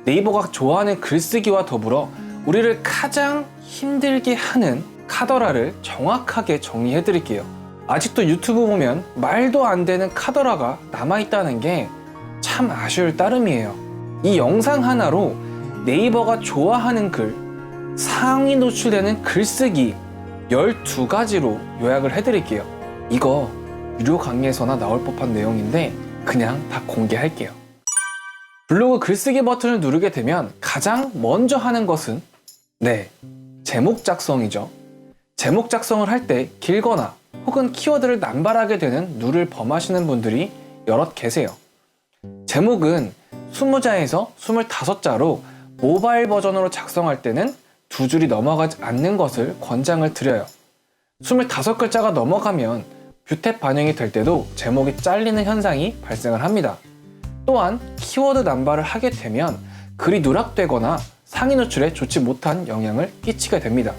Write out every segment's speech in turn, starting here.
네이버가 좋아하는 글쓰기와 더불어 우리를 가장 힘들게 하는 카더라를 정확하게 정리해 드릴게요. 아직도 유튜브 보면 말도 안 되는 카더라가 남아있다는 게 참 아쉬울 따름이에요. 이 영상 하나로 네이버가 좋아하는 글, 상위 노출되는 글쓰기 12가지로 요약을 해드릴게요. 이거 유료 강의에서나 나올 법한 내용인데 그냥 다 공개할게요. 블로그 글쓰기 버튼을 누르게 되면 가장 먼저 하는 것은 제목 작성이죠. 제목 작성을 할 때 길거나 혹은 키워드를 남발하게 되는 룰을 범하시는 분들이 여럿 계세요. 제목은 20자에서 25자로 모바일 버전으로 작성할 때는 2줄이 넘어가지 않는 것을 권장을 드려요. 25글자가 넘어가면 뷰탭 반영이 될 때도 제목이 잘리는 현상이 발생을 합니다. 또한 키워드 남발을 하게 되면 글이 누락되거나 상위 노출에 좋지 못한 영향을 끼치게 됩니다.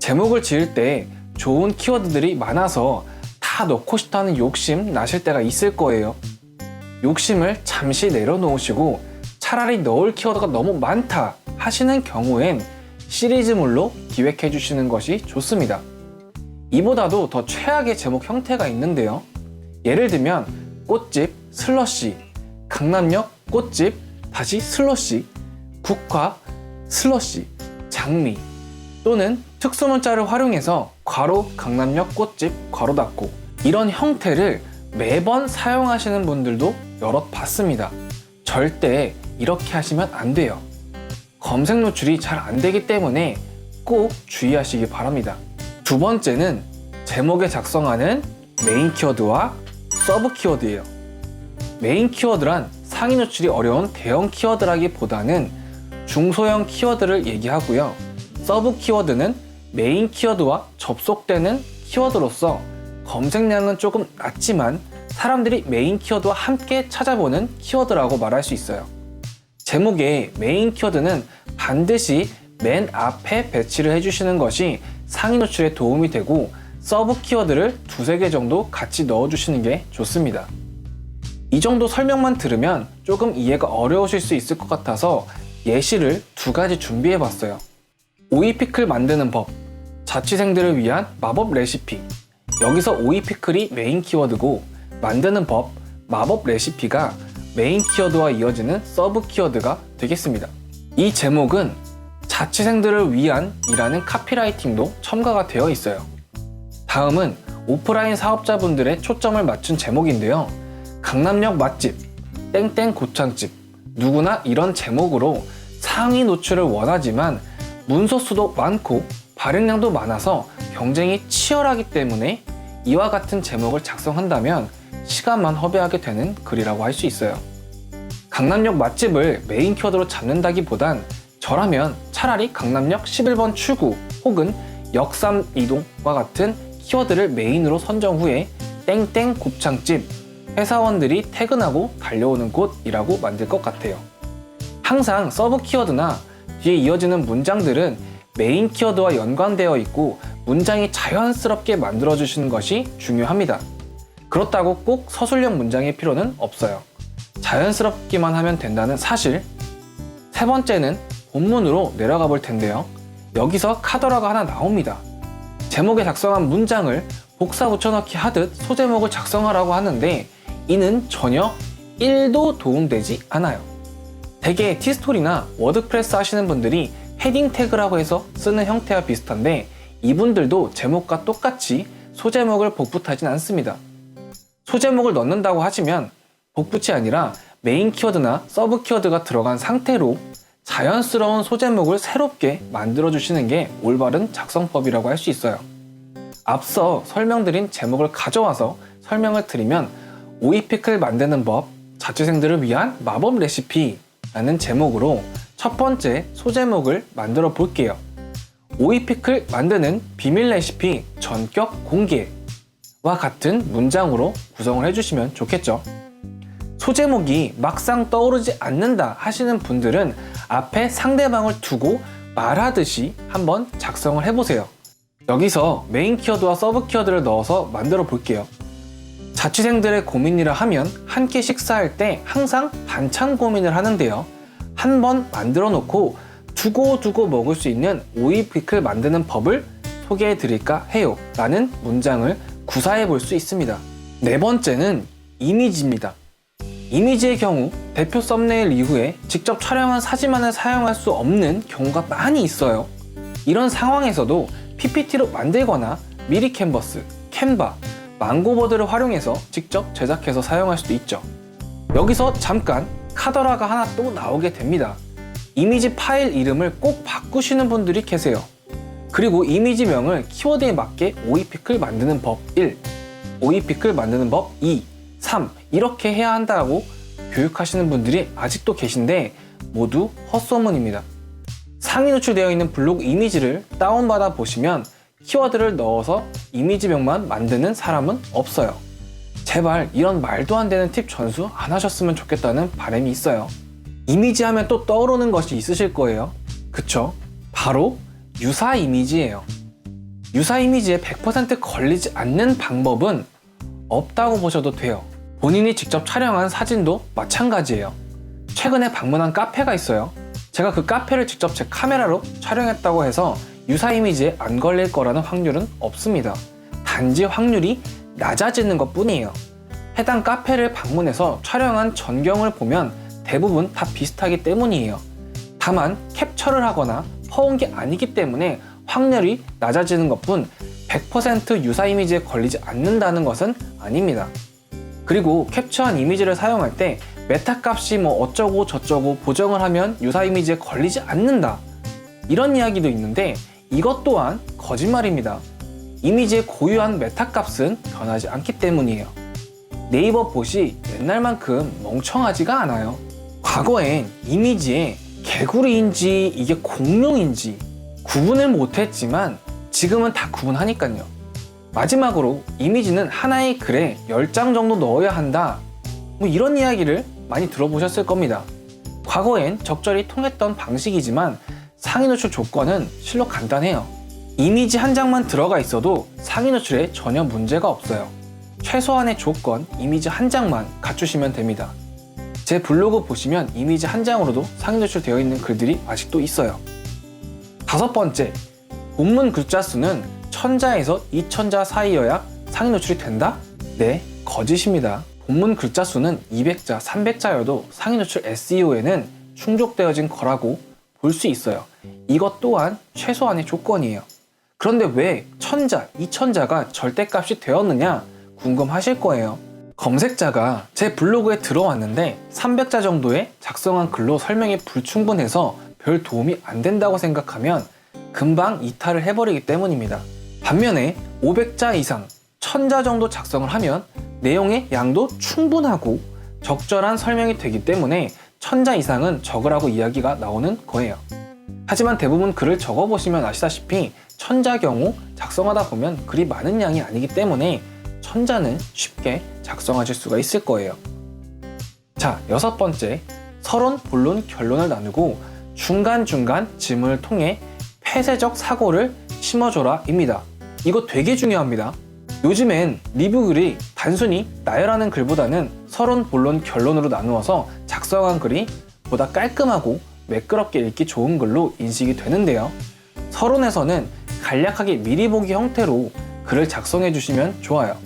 제목을 지을 때 좋은 키워드들이 많아서 다 넣고 싶다는 욕심 나실 때가 있을 거예요. 욕심을 잠시 내려놓으시고 차라리 넣을 키워드가 너무 많다 하시는 경우엔 시리즈물로 기획해 주시는 것이 좋습니다. 이보다도 더 최악의 제목 형태가 있는데요. 예를 들면 꽃집 슬러시, 강남역 꽃집 다시 슬러시, 국화 슬러시, 장미 또는 특수문자를 활용해서 괄호 강남역 꽃집 괄호 닫고 이런 형태를 매번 사용하시는 분들도 여럿 봤습니다. 절대 이렇게 하시면 안 돼요. 검색 노출이 잘 안 되기 때문에 꼭 주의하시기 바랍니다. 두 번째는 제목에 작성하는 메인 키워드와 서브 키워드예요. 메인 키워드란 상위 노출이 어려운 대형 키워드라기보다는 중소형 키워드를 얘기하고요. 서브 키워드는 메인 키워드와 접속되는 키워드로서 검색량은 조금 낮지만 사람들이 메인 키워드와 함께 찾아보는 키워드라고 말할 수 있어요. 제목에 메인 키워드는 반드시 맨 앞에 배치를 해주시는 것이 상위 노출에 도움이 되고 서브 키워드를 2-3개 정도 같이 넣어주시는 게 좋습니다. 이 정도 설명만 들으면 조금 이해가 어려우실 수 있을 것 같아서 예시를 2가지 준비해봤어요. 오이 피클 만드는 법, 자취생들을 위한 마법 레시피. 여기서 오이 피클이 메인 키워드고 만드는 법, 마법 레시피가 메인 키워드와 이어지는 서브 키워드가 되겠습니다. 이 제목은 자취생들을 위한 이라는 카피라이팅도 첨가가 되어 있어요. 다음은 오프라인 사업자분들의 초점을 맞춘 제목인데요. 강남역 맛집, 땡땡 고창집. 누구나 이런 제목으로 상위 노출을 원하지만 문서 수도 많고 발행량도 많아서 경쟁이 치열하기 때문에 이와 같은 제목을 작성한다면 시간만 허비하게 되는 글이라고 할 수 있어요. 강남역 맛집을 메인 키워드로 잡는다기보단 저라면 차라리 강남역 11번 출구 혹은 역삼 이동과 같은 키워드를 메인으로 선정 후에 땡땡 곱창집, 회사원들이 퇴근하고 달려오는 곳이라고 만들 것 같아요. 항상 서브 키워드나 뒤에 이어지는 문장들은 메인 키워드와 연관되어 있고 문장이 자연스럽게 만들어주시는 것이 중요합니다. 그렇다고 꼭 서술형 문장일 필요는 없어요. 자연스럽기만 하면 된다는 사실. 세 번째는 본문으로 내려가 볼 텐데요. 여기서 카더라가 하나 나옵니다. 제목에 작성한 문장을 복사 붙여넣기 하듯 소제목을 작성하라고 하는데 이는 전혀 1도 도움되지 않아요. 대개 티스토리나 워드프레스 하시는 분들이 헤딩 태그라고 해서 쓰는 형태와 비슷한데 이분들도 제목과 똑같이 소제목을 복붙하진 않습니다. 소제목을 넣는다고 하시면 복붙이 아니라 메인 키워드나 서브 키워드가 들어간 상태로 자연스러운 소제목을 새롭게 만들어 주시는 게 올바른 작성법이라고 할 수 있어요. 앞서 설명드린 제목을 가져와서 설명을 드리면 오이피클 만드는 법, 자취생들을 위한 마법 레시피라는 제목으로 첫 번째 소제목을 만들어 볼게요. 오이피클 만드는 비밀 레시피 전격 공개와 같은 문장으로 구성을 해주시면 좋겠죠. 소제목이 막상 떠오르지 않는다 하시는 분들은 앞에 상대방을 두고 말하듯이 한번 작성을 해보세요. 여기서 메인 키워드와 서브 키워드를 넣어서 만들어 볼게요. 자취생들의 고민이라 하면 한 끼 식사할 때 항상 반찬 고민을 하는데요. 한 번 만들어 놓고 두고두고 먹을 수 있는 오이 피클 만드는 법을 소개해 드릴까 해요 라는 문장을 구사해 볼 수 있습니다. 네 번째는 이미지입니다. 이미지의 경우 대표 썸네일 이후에 직접 촬영한 사진만을 사용할 수 없는 경우가 많이 있어요. 이런 상황에서도 PPT로 만들거나 미리 캔버스, 캔바, 망고버드를 활용해서 직접 제작해서 사용할 수도 있죠. 여기서 잠깐 카더라가 하나 또 나오게 됩니다. 이미지 파일 이름을 꼭 바꾸시는 분들이 계세요. 그리고 이미지명을 키워드에 맞게 오이피클 만드는 법 1, 오이피클 만드는 법 2, 3 이렇게 해야 한다고 교육하시는 분들이 아직도 계신데 모두 헛소문입니다. 상위 노출되어 있는 블로그 이미지를 다운받아 보시면 키워드를 넣어서 이미지명만 만드는 사람은 없어요. 제발 이런 말도 안 되는 팁 전수 안 하셨으면 좋겠다는 바람이 있어요. 이미지 하면 또 떠오르는 것이 있으실 거예요. 그쵸? 바로 유사 이미지예요. 유사 이미지에 100% 걸리지 않는 방법은 없다고 보셔도 돼요. 본인이 직접 촬영한 사진도 마찬가지예요. 최근에 방문한 카페가 있어요. 제가 그 카페를 직접 제 카메라로 촬영했다고 해서 유사 이미지에 안 걸릴 거라는 확률은 없습니다. 단지 확률이 낮아지는 것 뿐이에요. 해당 카페를 방문해서 촬영한 전경을 보면 대부분 다 비슷하기 때문이에요. 다만 캡처를 하거나 퍼온 게 아니기 때문에 확률이 낮아지는 것뿐 100% 유사 이미지에 걸리지 않는다는 것은 아닙니다. 그리고 캡처한 이미지를 사용할 때 메타 값이 뭐 어쩌고 저쩌고 보정을 하면 유사 이미지에 걸리지 않는다 이런 이야기도 있는데 이것 또한 거짓말입니다. 이미지의 고유한 메타 값은 변하지 않기 때문이에요. 네이버 봇이 옛날만큼 멍청하지가 않아요. 과거엔 이미지에 개구리인지 이게 공룡인지 구분을 못했지만 지금은 다 구분하니까요. 마지막으로 이미지는 하나의 글에 10장 정도 넣어야 한다 뭐 이런 이야기를 많이 들어보셨을 겁니다. 과거엔 적절히 통했던 방식이지만 상위 노출 조건은 실로 간단해요. 이미지 한 장만 들어가 있어도 상위 노출에 전혀 문제가 없어요. 최소한의 조건 이미지 한 장만 갖추시면 됩니다. 제 블로그 보시면 이미지 한 장으로도 상위 노출 되어 있는 글들이 아직도 있어요. 다섯 번째, 본문 글자 수는 1000자에서 2000자 사이여야 상위 노출이 된다? 네, 거짓입니다. 본문 글자 수는 200자, 300자여도 상위 노출 SEO에는 충족되어진 거라고 볼 수 있어요. 이것 또한 최소한의 조건이에요. 그런데 왜 1000자, 2000자가 절대값이 되었느냐 궁금하실 거예요. 검색자가 제 블로그에 들어왔는데 300자 정도의 작성한 글로 설명이 불충분해서 별 도움이 안 된다고 생각하면 금방 이탈을 해버리기 때문입니다. 반면에 500자 이상, 1000자 정도 작성을 하면 내용의 양도 충분하고 적절한 설명이 되기 때문에 1000자 이상은 적으라고 이야기가 나오는 거예요. 하지만 대부분 글을 적어보시면 아시다시피 1000자 경우 작성하다 보면 글이 많은 양이 아니기 때문에 1000자는 쉽게 작성하실 수가 있을 거예요. 자, 여섯 번째, 서론, 본론, 결론을 나누고 중간중간 질문을 통해 폐쇄적 사고를 심어줘라 입니다. 이거 되게 중요합니다. 요즘엔 리뷰글이 단순히 나열하는 글보다는 서론, 본론, 결론으로 나누어서 작성한 글이 보다 깔끔하고 매끄럽게 읽기 좋은 글로 인식이 되는데요. 서론에서는 간략하게 미리 보기 형태로 글을 작성해 주시면 좋아요.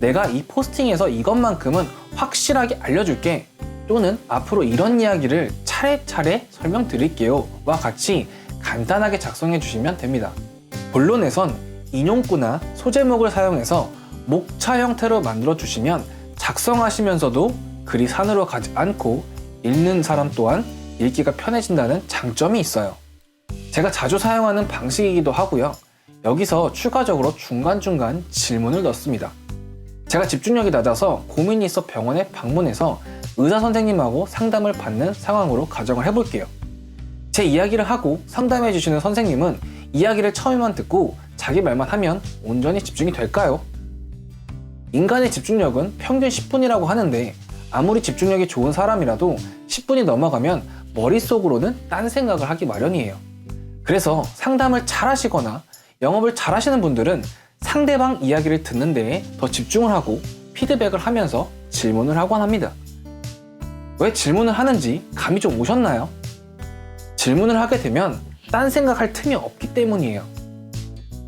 내가 이 포스팅에서 이것만큼은 확실하게 알려줄게, 또는 앞으로 이런 이야기를 차례차례 설명드릴게요 와 같이 간단하게 작성해 주시면 됩니다. 본론에선 인용구나 소제목을 사용해서 목차 형태로 만들어 주시면 작성하시면서도 글이 산으로 가지 않고 읽는 사람 또한 읽기가 편해진다는 장점이 있어요. 제가 자주 사용하는 방식이기도 하고요. 여기서 추가적으로 중간중간 질문을 넣습니다. 제가 집중력이 낮아서 고민이 있어 병원에 방문해서 의사 선생님하고 상담을 받는 상황으로 가정을 해볼게요. 제 이야기를 하고 상담해 주시는 선생님은 이야기를 처음에만 듣고 자기 말만 하면 온전히 집중이 될까요? 인간의 집중력은 평균 10분이라고 하는데 아무리 집중력이 좋은 사람이라도 10분이 넘어가면 머릿속으로는 딴 생각을 하기 마련이에요. 그래서 상담을 잘 하시거나 영업을 잘 하시는 분들은 상대방 이야기를 듣는 데에 더 집중을 하고 피드백을 하면서 질문을 하곤 합니다. 왜 질문을 하는지 감이 좀 오셨나요? 질문을 하게 되면 딴 생각할 틈이 없기 때문이에요.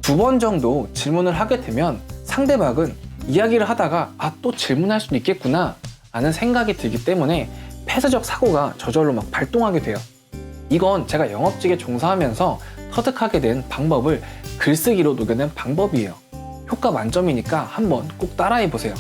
2번 정도 질문을 하게 되면 상대방은 이야기를 하다가 또 질문할 수도 있겠구나 라는 생각이 들기 때문에 폐쇄적 사고가 저절로 막 발동하게 돼요. 이건 제가 영업직에 종사하면서 터득하게 된 방법을 글쓰기로 녹여낸 방법이에요. 효과 만점이니까 한번 꼭 따라해보세요.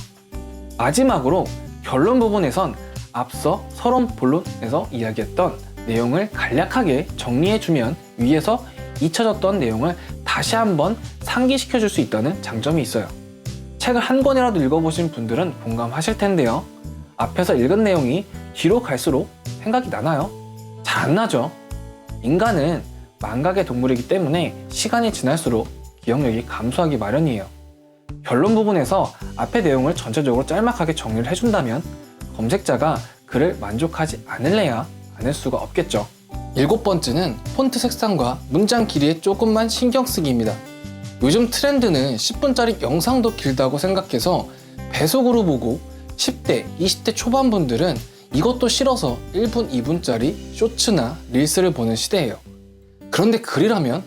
마지막으로 결론 부분에선 앞서 서론 본론에서 이야기했던 내용을 간략하게 정리해주면 위에서 잊혀졌던 내용을 다시 한번 상기시켜줄 수 있다는 장점이 있어요. 책을 한 권이라도 읽어보신 분들은 공감하실 텐데요. 앞에서 읽은 내용이 뒤로 갈수록 생각이 나나요? 잘 안 나죠? 인간은 망각의 동물이기 때문에 시간이 지날수록 기억력이 감소하기 마련이에요. 결론 부분에서 앞의 내용을 전체적으로 짤막하게 정리를 해준다면 검색자가 그를 만족하지 않을래야 않을 수가 없겠죠. 7번째는 폰트 색상과 문장 길이에 조금만 신경 쓰기입니다. 요즘 트렌드는 10분짜리 영상도 길다고 생각해서 배속으로 보고 10대, 20대 초반 분들은 이것도 싫어서 1분, 2분짜리 쇼츠나 릴스를 보는 시대예요. 그런데 글이라면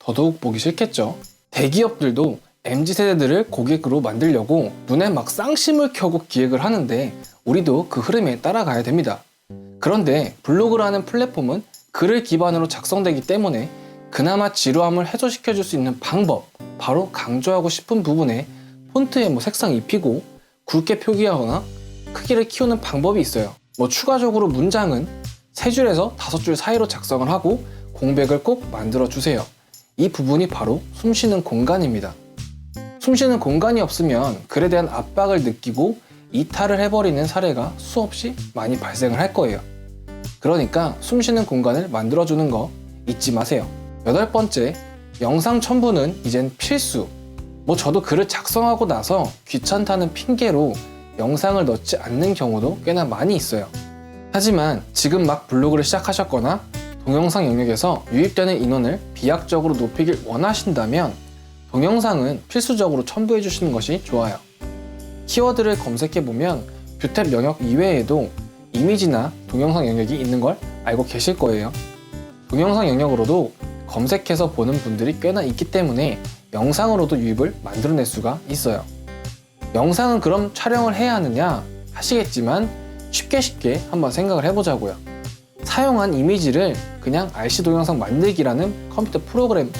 더더욱 보기 싫겠죠. 대기업들도 MZ세대들을 고객으로 만들려고 눈에 막 쌍심을 켜고 기획을 하는데 우리도 그 흐름에 따라가야 됩니다. 그런데 블로그라는 플랫폼은 글을 기반으로 작성되기 때문에 그나마 지루함을 해소시켜줄 수 있는 방법, 바로 강조하고 싶은 부분에 폰트에 색상 입히고 굵게 표기하거나 크기를 키우는 방법이 있어요. 추가적으로 문장은 3줄에서 5줄 사이로 작성을 하고 공백을 꼭 만들어 주세요. 이 부분이 바로 숨쉬는 공간입니다. 숨쉬는 공간이 없으면 글에 대한 압박을 느끼고 이탈을 해버리는 사례가 수없이 많이 발생을 할 거예요. 그러니까 숨쉬는 공간을 만들어주는 거 잊지 마세요. 8번째, 영상 첨부는 이젠 필수. 저도 글을 작성하고 나서 귀찮다는 핑계로 영상을 넣지 않는 경우도 꽤나 많이 있어요. 하지만 지금 막 블로그를 시작하셨거나 동영상 영역에서 유입되는 인원을 비약적으로 높이길 원하신다면 동영상은 필수적으로 첨부해 주시는 것이 좋아요. 키워드를 검색해보면 뷰탭 영역 이외에도 이미지나 동영상 영역이 있는 걸 알고 계실 거예요. 동영상 영역으로도 검색해서 보는 분들이 꽤나 있기 때문에 영상으로도 유입을 만들어낼 수가 있어요. 영상은 그럼 촬영을 해야 하느냐 하시겠지만 쉽게 한번 생각을 해보자고요. 사용한 이미지를 그냥 RC 동영상 만들기라는 컴퓨터 프로그램,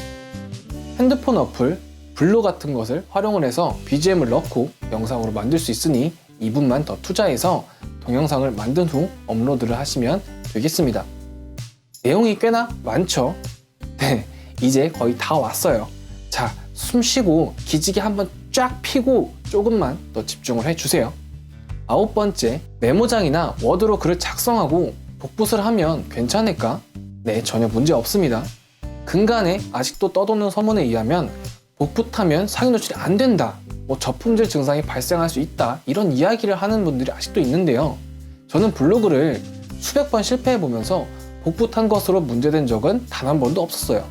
핸드폰 어플, 블로 같은 것을 활용을 해서 BGM을 넣고 영상으로 만들 수 있으니 2분만 더 투자해서 동영상을 만든 후 업로드를 하시면 되겠습니다. 내용이 꽤나 많죠? 네, 이제 거의 다 왔어요. 자, 숨 쉬고 기지개 한번 쫙 펴고 조금만 더 집중을 해주세요. 9번째, 메모장이나 워드로 글을 작성하고 복붙을 하면 괜찮을까? 네, 전혀 문제 없습니다. 근간에 아직도 떠도는 소문에 의하면 복붙하면 상위 노출이 안 된다, 저품질 증상이 발생할 수 있다, 이런 이야기를 하는 분들이 아직도 있는데요. 저는 블로그를 수백 번 실패해보면서 복붙한 것으로 문제된 적은 단 한 번도 없었어요.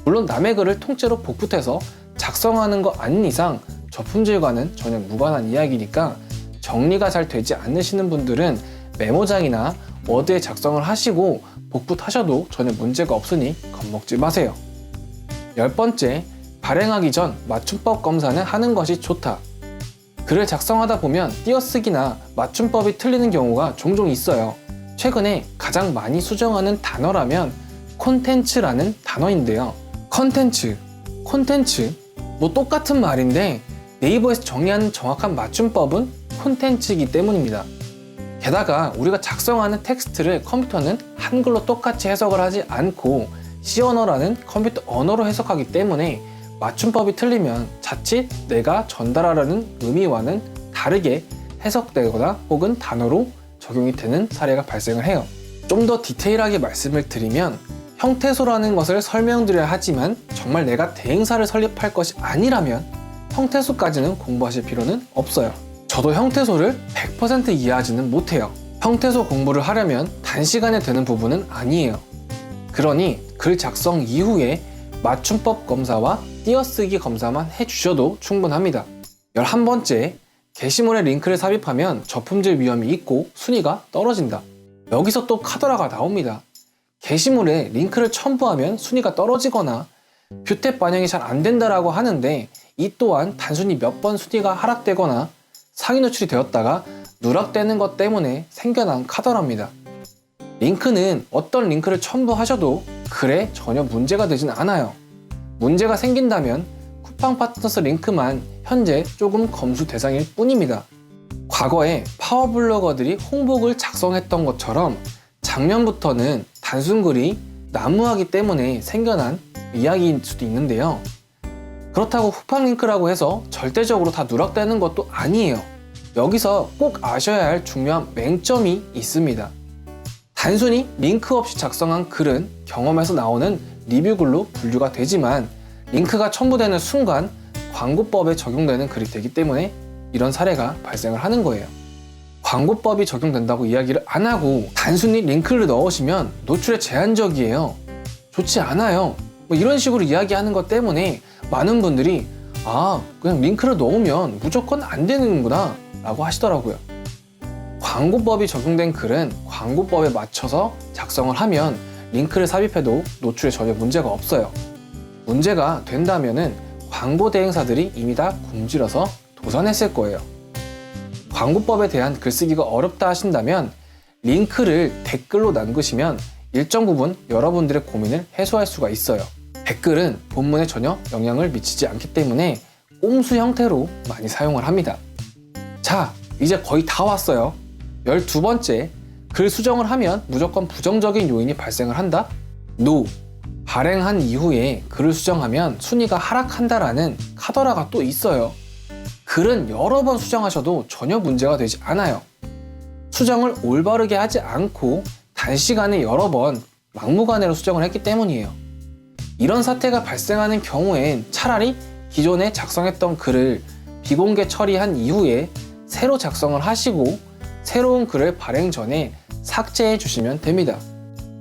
물론 남의 글을 통째로 복붙해서 작성하는 거 아닌 이상 저품질과는 전혀 무관한 이야기니까 정리가 잘 되지 않으시는 분들은 메모장이나 워드에 작성을 하시고 복붙하셔도 전혀 문제가 없으니 겁먹지 마세요. 10번째, 발행하기 전 맞춤법 검사는 하는 것이 좋다. 글을 작성하다 보면 띄어쓰기나 맞춤법이 틀리는 경우가 종종 있어요. 최근에 가장 많이 수정하는 단어라면 콘텐츠라는 단어인데요. 콘텐츠 똑같은 말인데 네이버에서 정의하는 정확한 맞춤법은 콘텐츠이기 때문입니다. 게다가 우리가 작성하는 텍스트를 컴퓨터는 한글로 똑같이 해석을 하지 않고 C언어라는 컴퓨터 언어로 해석하기 때문에 맞춤법이 틀리면 자칫 내가 전달하려는 의미와는 다르게 해석되거나 혹은 단어로 적용이 되는 사례가 발생을 해요. 좀 더 디테일하게 말씀을 드리면 형태소라는 것을 설명드려야 하지만 정말 내가 대행사를 설립할 것이 아니라면 형태소까지는 공부하실 필요는 없어요. 저도 형태소를 100% 이해하지는 못해요. 형태소 공부를 하려면 단시간에 되는 부분은 아니에요. 그러니 글 작성 이후에 맞춤법 검사와 띄어쓰기 검사만 해주셔도 충분합니다. 11번째, 게시물에 링크를 삽입하면 저품질 위험이 있고 순위가 떨어진다. 여기서 또 카더라가 나옵니다. 게시물에 링크를 첨부하면 순위가 떨어지거나 뷰탭 반영이 잘 안 된다라고 하는데, 이 또한 단순히 몇 번 순위가 하락되거나 상위 노출이 되었다가 누락되는 것 때문에 생겨난 카더라입니다. 링크는 어떤 링크를 첨부하셔도 글에 전혀 문제가 되진 않아요. 문제가 생긴다면 쿠팡 파트너스 링크만 현재 조금 검수 대상일 뿐입니다. 과거에 파워블로거들이 홍보글 작성했던 것처럼 작년부터는 단순글이 난무하기 때문에 생겨난 이야기일 수도 있는데요. 그렇다고 쿠팡 링크라고 해서 절대적으로 다 누락되는 것도 아니에요. 여기서 꼭 아셔야 할 중요한 맹점이 있습니다. 단순히 링크 없이 작성한 글은 경험에서 나오는 리뷰글로 분류가 되지만, 링크가 첨부되는 순간 광고법에 적용되는 글이 되기 때문에 이런 사례가 발생을 하는 거예요. 광고법이 적용된다고 이야기를 안 하고 단순히 링크를 넣으시면 노출에 제한적이에요. 좋지 않아요. 뭐 이런 식으로 이야기하는 것 때문에 많은 분들이 그냥 링크를 넣으면 무조건 안 되는구나 라고 하시더라고요. 광고법이 적용된 글은 광고법에 맞춰서 작성을 하면 링크를 삽입해도 노출에 전혀 문제가 없어요. 문제가 된다면은 광고 대행사들이 이미 다 굶주려서 도산했을 거예요. 광고법에 대한 글쓰기가 어렵다 하신다면 링크를 댓글로 남기시면 일정 부분 여러분들의 고민을 해소할 수가 있어요. 댓글은 본문에 전혀 영향을 미치지 않기 때문에 꼼수 형태로 많이 사용을 합니다. 자, 이제 거의 다 왔어요. 12번째, 글 수정을 하면 무조건 부정적인 요인이 발생을 한다? NO! 발행한 이후에 글을 수정하면 순위가 하락한다라는 카더라가 또 있어요. 글은 여러 번 수정하셔도 전혀 문제가 되지 않아요. 수정을 올바르게 하지 않고 단시간에 여러 번 막무가내로 수정을 했기 때문이에요. 이런 사태가 발생하는 경우엔 차라리 기존에 작성했던 글을 비공개 처리한 이후에 새로 작성을 하시고 새로운 글을 발행 전에 삭제해 주시면 됩니다.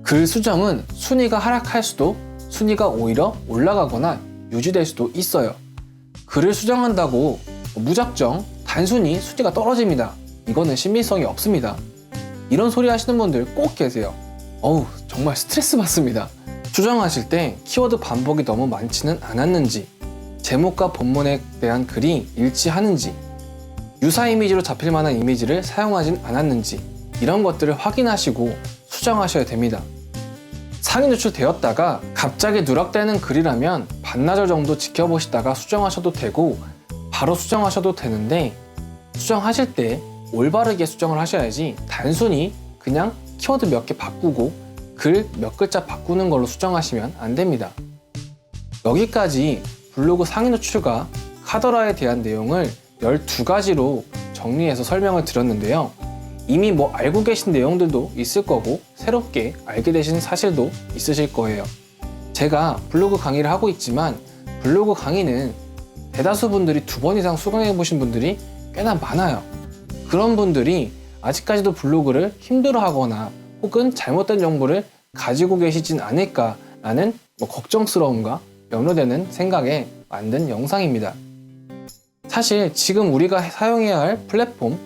글 수정은 순위가 하락할 수도, 순위가 오히려 올라가거나 유지될 수도 있어요. 글을 수정한다고 무작정 단순히 순위가 떨어집니다. 이거는 신빙성이 없습니다. 이런 소리 하시는 분들 꼭 계세요. 정말 스트레스 받습니다. 수정하실 때 키워드 반복이 너무 많지는 않았는지, 제목과 본문에 대한 글이 일치하는지, 유사 이미지로 잡힐 만한 이미지를 사용하진 않았는지, 이런 것들을 확인하시고 수정하셔야 됩니다. 상위 노출되었다가 갑자기 누락되는 글이라면 반나절 정도 지켜보시다가 수정하셔도 되고 바로 수정하셔도 되는데, 수정하실 때 올바르게 수정을 하셔야지 단순히 그냥 키워드 몇 개 바꾸고 글 몇 글자 바꾸는 걸로 수정하시면 안 됩니다. 여기까지 블로그 상위 노출과 카더라에 대한 내용을 12가지로 정리해서 설명을 드렸는데요. 이미 알고 계신 내용들도 있을 거고 새롭게 알게 되신 사실도 있으실 거예요. 제가 블로그 강의를 하고 있지만 블로그 강의는 대다수 분들이 2번 이상 수강해 보신 분들이 꽤나 많아요. 그런 분들이 아직까지도 블로그를 힘들어하거나 혹은 잘못된 정보를 가지고 계시진 않을까라는 걱정스러움과 염려되는 생각에 만든 영상입니다. 사실 지금 우리가 사용해야 할 플랫폼,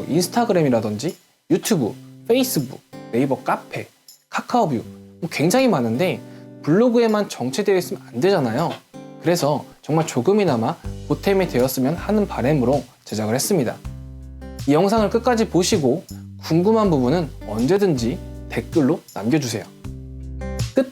인스타그램이라든지 유튜브, 페이스북, 네이버 카페, 카카오뷰 굉장히 많은데 블로그에만 정체되어 있으면 안 되잖아요. 그래서 정말 조금이나마 보탬이 되었으면 하는 바람으로 제작을 했습니다. 이 영상을 끝까지 보시고 궁금한 부분은 언제든지 댓글로 남겨주세요. 끝!